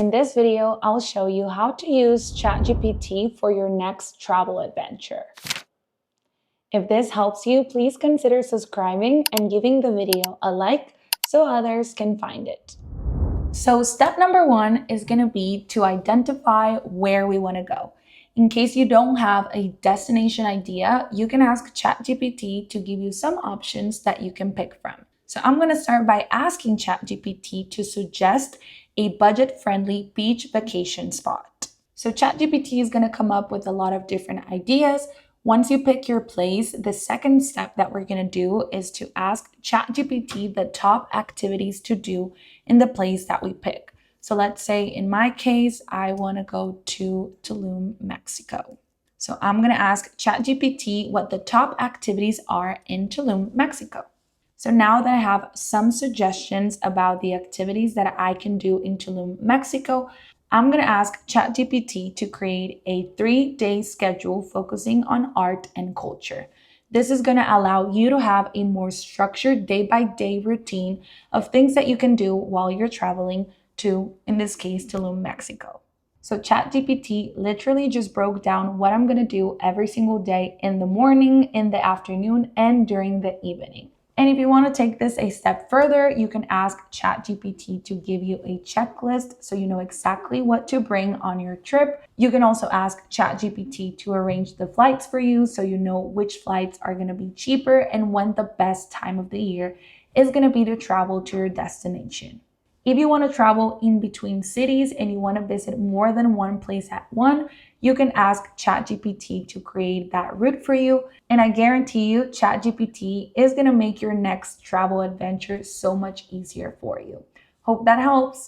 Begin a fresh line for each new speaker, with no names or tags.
In this video, I'll show you how to use ChatGPT for your next travel adventure. If this helps you, please consider subscribing and giving the video a like so others can find it. So step number 1 is going to be to identify where we want to go. In case you don't have a destination idea, you can ask ChatGPT to give you some options that you can pick from. So I'm going to start by asking ChatGPT to suggest a budget-friendly beach vacation spot. So ChatGPT is going to come up with a lot of different ideas. Once you pick your place, the second step that we're going to do is to ask ChatGPT the top activities to do in the place that we pick. So let's say in my case, I want to go to Tulum, Mexico. So I'm going to ask ChatGPT what the top activities are in Tulum, Mexico. So now that I have some suggestions about the activities that I can do in Tulum, Mexico, I'm going to ask ChatGPT to create a 3-day schedule focusing on art and culture. This is going to allow you to have a more structured day-by-day routine of things that you can do while you're traveling to, in this case, Tulum, Mexico. So ChatGPT literally just broke down what I'm going to do every single day in the morning, in the afternoon, and during the evening. And if you want to take this a step further, you can ask ChatGPT to give you a checklist so you know exactly what to bring on your trip. You can also ask ChatGPT to arrange the flights for you so you know which flights are going to be cheaper and when the best time of the year is going to be to travel to your destination. If you want to travel in between cities and you want to visit more than one place at once, you can ask ChatGPT to create that route for you. And I guarantee you, ChatGPT is going to make your next travel adventure so much easier for you. Hope that helps.